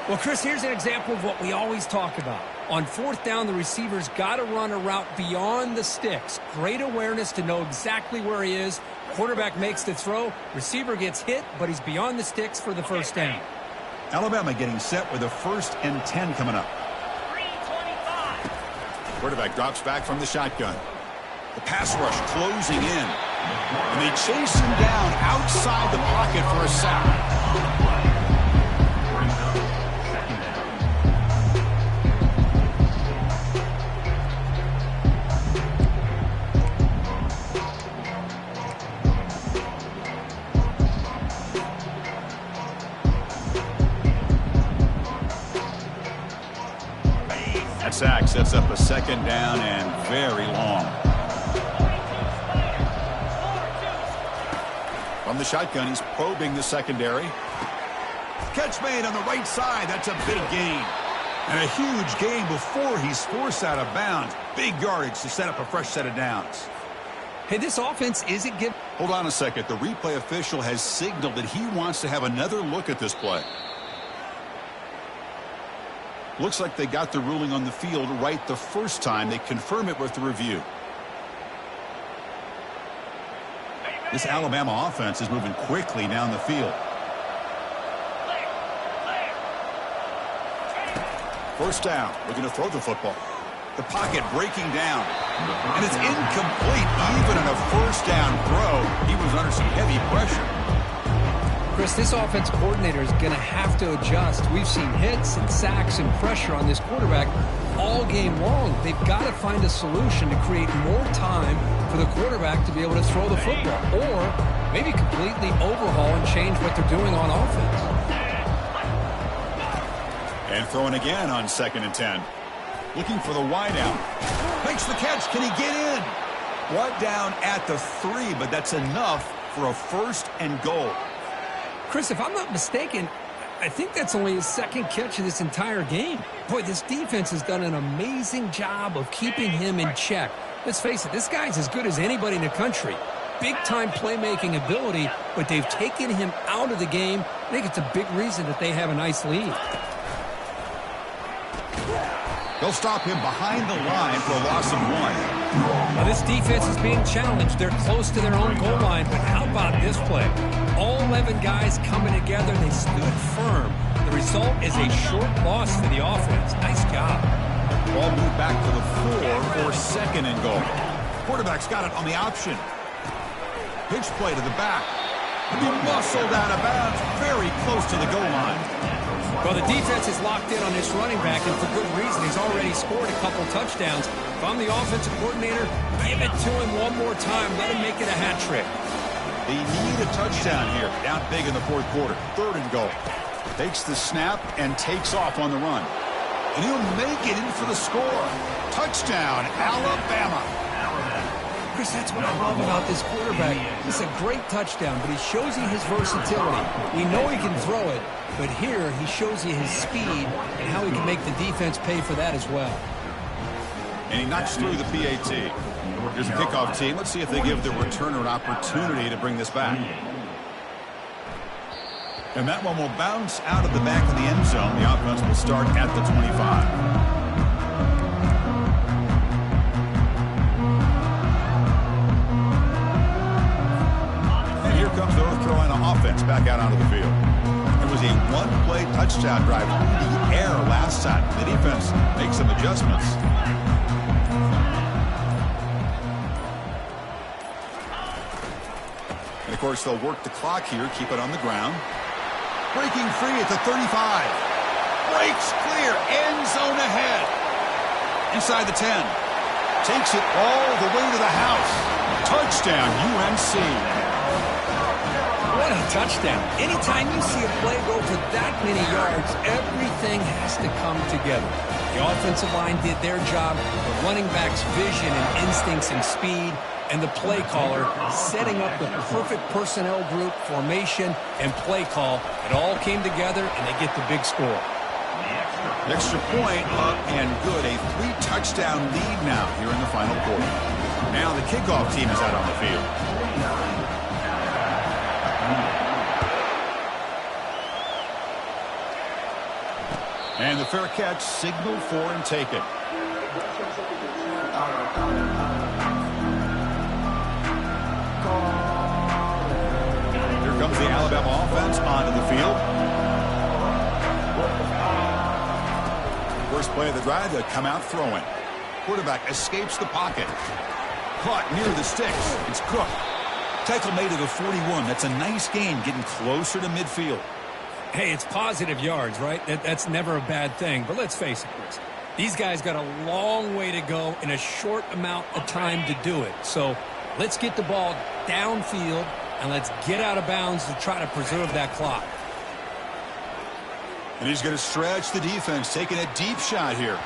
Well, Chris, here's an example of what we always talk about. On fourth down, the receiver's got to run a route beyond the sticks. Great awareness to know exactly where he is. Quarterback makes the throw. Receiver gets hit, but he's beyond the sticks for the first down. Alabama getting set with a 1st and 10 coming up. 3:25. Quarterback drops back from the shotgun. The pass rush closing in. And they chase him down outside the pocket for a sack. That sack sets up a 2nd down and very long. From the shotgun, he's probing the secondary. Catch made on the right side. That's a big gain. And a huge gain before he's forced out of bounds. Big yardage to set up a fresh set of downs. Hey, this offense isn't giving... Hold on a second. The replay official has signaled that he wants to have another look at this play. Looks like they got the ruling on the field right the first time. They confirm it with the review. This Alabama offense is moving quickly down the field. First down, looking to throw the football. The pocket breaking down. And it's incomplete. Even on a first down throw, he was under some heavy pressure. Chris, this offense coordinator is going to have to adjust. We've seen hits and sacks and pressure on this quarterback all game long. They've got to find a solution to create more time for the quarterback to be able to throw the football, or maybe completely overhaul and change what they're doing on offense. And throwing again on 2nd and 10. Looking for the wideout. Makes the catch. Can he get in? Brought down at the 3, but that's enough for a 1st and goal. Chris, if I'm not mistaken, I think that's only his 2nd catch of this entire game. Boy, this defense has done an amazing job of keeping him in check. Let's face it, this guy's as good as anybody in the country. Big-time playmaking ability, but they've taken him out of the game. I think it's a big reason that they have a nice lead. They'll stop him behind the line for a loss of 1. Now, this defense is being challenged. They're close to their own goal line, but how about this play? All 11 guys coming together. They stood firm. The result is a short loss for the offense. Nice job. Ball moved back to the 4 for 2nd and goal. Quarterback's got it on the option. Pitch play to the back. He muscled out of bounds very close to the goal line. Well, the defense is locked in on this running back, and for good reason. He's already scored a couple touchdowns. If I'm the offensive coordinator, give it to him one more time. Let him make it a hat trick. They need a touchdown here. Down big in the 4th quarter. 3rd and goal. Takes the snap and takes off on the run. And he'll make it in for the score. Touchdown, Alabama. Chris, that's what I love about this quarterback. It's a great touchdown, but he shows you his versatility. We know he can throw it, but here he shows you his speed and how he can make the defense pay for that as well. And he knocks through the PAT. Here's the kickoff team. Let's see if they give the returner an opportunity to bring this back. And that one will bounce out of the back of the end zone. The offense will start at the 25. Comes the North Carolina offense back out onto the field. It was a one-play touchdown drive through the air last time. The defense makes some adjustments. And, of course, they'll work the clock here, keep it on the ground. Breaking free at the 35. Breaks clear. End zone ahead. Inside the 10. Takes it all the way to the house. Touchdown, UNC. What a touchdown. Anytime you see a play go for that many yards, everything has to come together. The offensive line did their job, the running back's vision and instincts and speed, and the play caller setting up the perfect personnel group, formation, and play call. It all came together, and they get the big score. Extra point up and good. A 3-touchdown lead now here in the final quarter. Now the kickoff team is out on the field. And the fair catch signaled for and taken. Here comes the Alabama offense onto the field. First play of the drive, they come out throwing. Quarterback escapes the pocket. Caught near the sticks. It's Cook. Tackle made at the 41. That's a nice gain, getting closer to midfield. Hey, it's positive yards, right? That's never a bad thing. But let's face it, Chris. These guys got a long way to go in a short amount of time to do it. So let's get the ball downfield, and let's get out of bounds to try to preserve that clock. And he's going to stretch the defense, taking a deep shot here.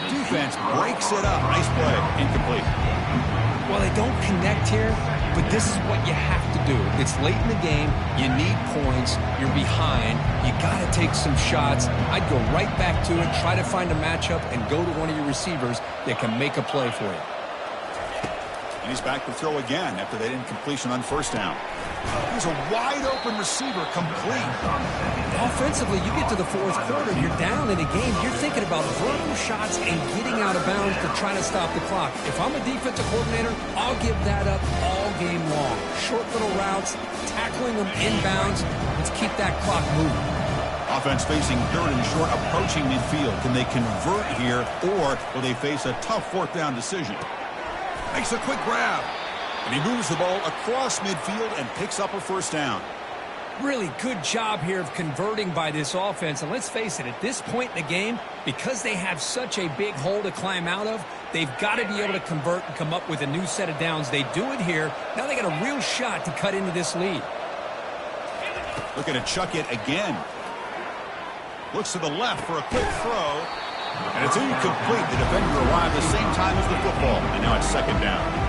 Defense breaks it up. Nice play. Incomplete. Well, they don't connect here, but this is what you have to do. It's late in the game. You need points. You're behind. You got to take some shots. I'd go right back to it, try to find a matchup, and go to one of your receivers that can make a play for you. And he's back to throw again after that incompletion on first down. Here's a wide-open receiver, complete. Offensively, you get to the fourth quarter, you're down in a game. You're thinking about throwing shots and getting out of bounds to try to stop the clock. If I'm a defensive coordinator, I'll give that up all game long. Short little routes, tackling them inbounds. Let's keep that clock moving. Offense facing third and short, approaching midfield. Can they convert here, or will they face a tough fourth down decision? Makes a quick grab. And he moves the ball across midfield and picks up a first down. Really good job here of converting by this offense. And let's face it, at this point in the game, because they have such a big hole to climb out of, they've got to be able to convert and come up with a new set of downs. They do it here. Now they got a real shot to cut into this lead. Looking to chuck it again. Looks to the left for a quick throw. And it's incomplete. The defender arrived the same time as the football. And now it's second down.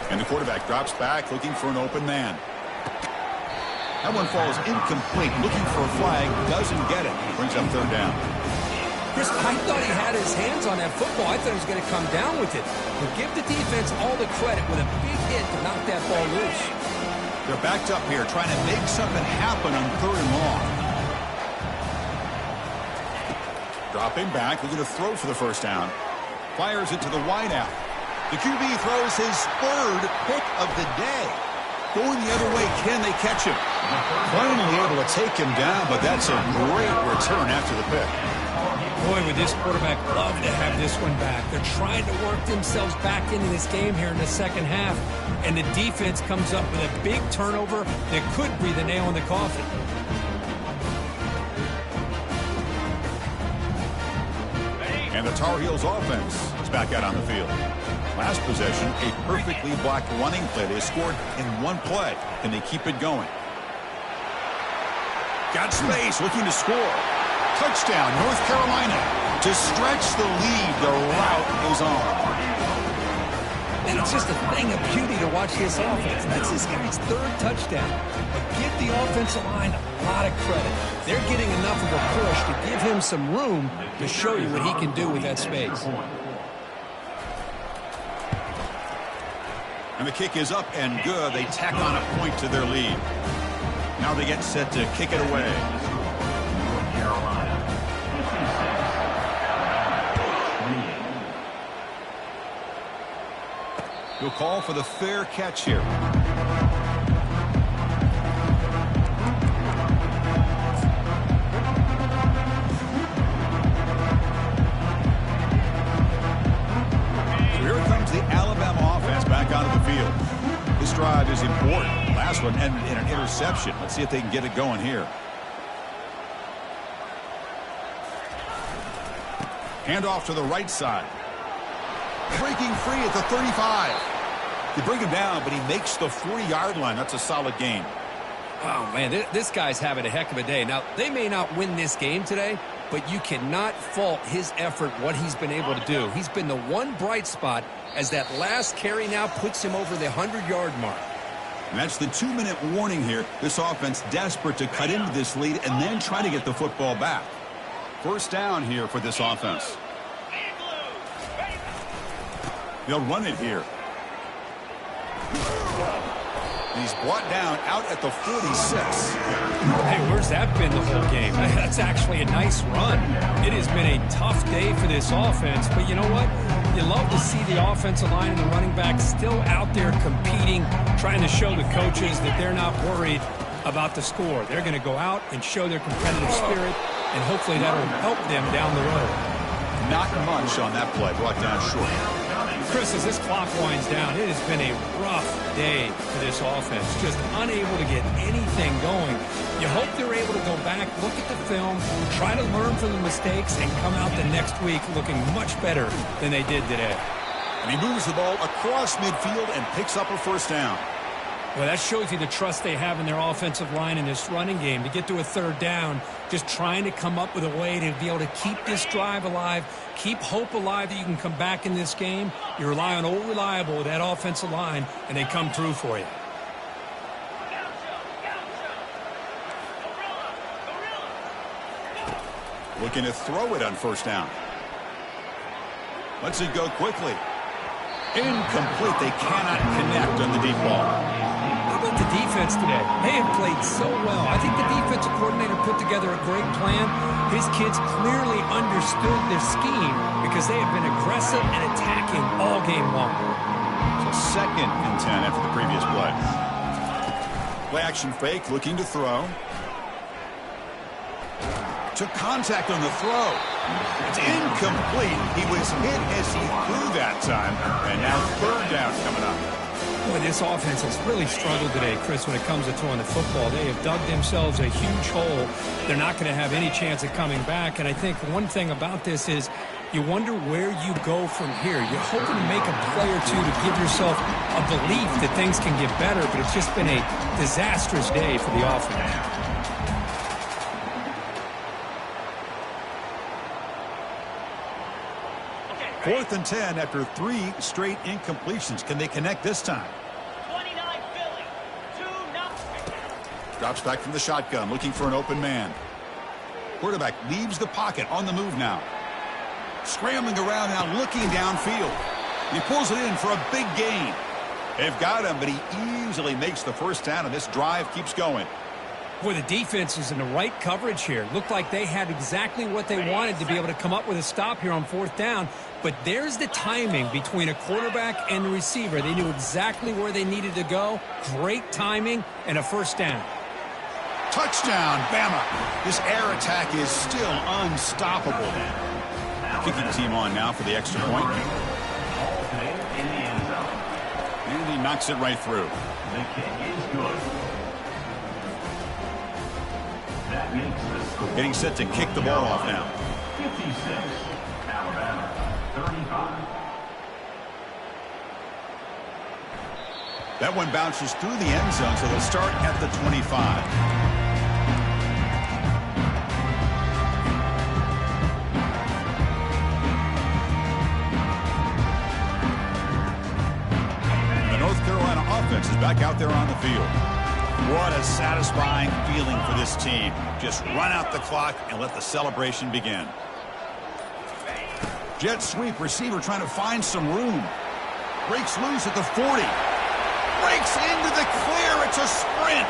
And the quarterback drops back, looking for an open man. That one falls incomplete. Looking for a flag, doesn't get it. Brings up third down. Chris, I thought he had his hands on that football. I thought he was going to come down with it. But give the defense all the credit with a big hit to knock that ball loose. They're backed up here, trying to make something happen on third and long. Dropping back, looking to throw for the first down. Fires it to the wideout. The QB throws his third pick of the day. Going the other way, can they catch him? Finally able to take him down, but that's a great return after the pick. Boy, would this quarterback love to have this one back. They're trying to work themselves back into this game here in the second half. And the defense comes up with a big turnover that could be the nail in the coffin. And the Tar Heels offense is back out on the field. Last possession, a perfectly blocked running play. They scored in one play. Can they keep it going? Got space, looking to score. Touchdown, North Carolina. To stretch the lead, the route is on. And it's just a thing of beauty to watch this offense. That's this guy's third touchdown. But give the offensive line a lot of credit. They're getting enough of a push to give him some room to show you what he can do with that space. And the kick is up and good. They tack on a point to their lead. Now they get set to kick it away. North Carolina. He'll call for the fair catch here. ended in an interception. Let's see if they can get it going here. Handoff to the right side. Breaking free at the 35. They bring him down, but he makes the 40-yard line. That's a solid game. Oh, man, this guy's having a heck of a day. Now, they may not win this game today, but you cannot fault his effort, what he's been able to do. He's been the one bright spot as that last carry now puts him over the 100-yard mark. And that's the 2-minute warning here. This offense desperate to cut into this lead and then try to get the football back. First down here for this offense. They'll run it here. And he's brought down out at the 46. Hey, where's that been the whole game? That's actually a nice run. It has been a tough day for this offense, but you know what? You love to see the offensive line and the running back still out there competing, trying to show the coaches that they're not worried about the score. They're going to go out and show their competitive spirit, and hopefully that will help them down the road. Not much on that play, brought down short. Chris, as this clock winds down, it has been a rough day for this offense. Just unable to get anything going. You hope they're able to go back, look at the film, try to learn from the mistakes, and come out the next week looking much better than they did today. And he moves the ball across midfield and picks up a first down. Well, that shows you the trust they have in their offensive line in this running game. To get to a third down, just trying to come up with a way to be able to keep this drive alive, keep hope alive that you can come back in this game. You rely on old reliable with that offensive line, and they come through for you. Looking to throw it on first down. Lets it go quickly. Incomplete. They cannot connect on the deep ball. How about the defense today? They have played so well. I think the defensive coordinator put together a great plan. His kids clearly understood their scheme because they have been aggressive and attacking all game long. So 2nd and 10 after the previous play. Play action fake, looking to throw. Took contact on the throw. It's incomplete. He was hit as he threw that time. And now third down coming up. Boy, this offense has really struggled today, Chris, when it comes to throwing the football. They have dug themselves a huge hole. They're not going to have any chance of coming back. And I think one thing about this is you wonder where you go from here. You're hoping to make a play or two to give yourself a belief that things can get better, but it's just been a disastrous day for the offense. Fourth and 10 after 3 straight incompletions. Can they connect this time? 29 Philly, 2-0. Drops back from the shotgun, looking for an open man. Quarterback leaves the pocket, on the move now. Scrambling around now, looking downfield. He pulls it in for a big gain. They've got him, but he easily makes the first down, and this drive keeps going. Boy, the defense is in the right coverage here. Looked like they had exactly what they wanted to be able to come up with a stop here on fourth down. But there's the timing between a quarterback and the receiver. They knew exactly where they needed to go. Great timing and a first down. Touchdown, Bama. This air attack is still unstoppable. Kicking team on now for the extra point. And he knocks it right through. The kick is good. That makes the score. Getting set to kick the ball off now. 56, Alabama, 35. That one bounces through the end zone, so they'll start at the 25. The North Carolina offense is back out there on the field. What a satisfying feeling for this team. Just run out the clock and let the celebration begin. Jet sweep, receiver trying to find some room. Breaks loose at the 40. Breaks into the clear. It's a sprint.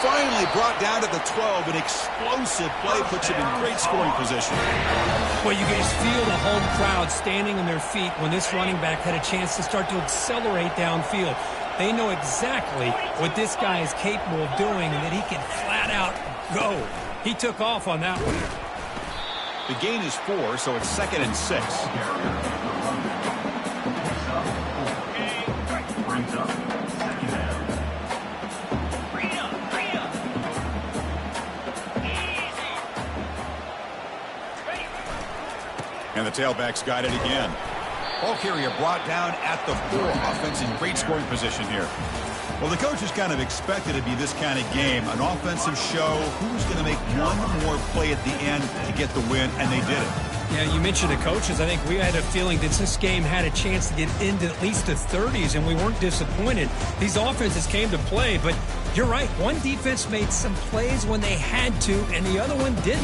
Finally brought down to the 12. An explosive play puts him in great scoring position. Well, you can just feel the home crowd standing on their feet when this running back had a chance to start to accelerate downfield. They know exactly what this guy is capable of doing and that he can flat out go. He took off on that one. The gain is 4, so it's 2nd and 6. Brings up second down. And the tailback's got it again. Ball carrier brought down at the 4. Offense in great scoring position here. Well, the coaches kind of expected it to be this kind of game. An offensive show. Who's going to make one more play at the end to get the win? And they did it. Yeah, you mentioned the coaches. I think we had a feeling that this game had a chance to get into at least the 30s, and we weren't disappointed. These offenses came to play, but you're right. One defense made some plays when they had to, and the other one didn't.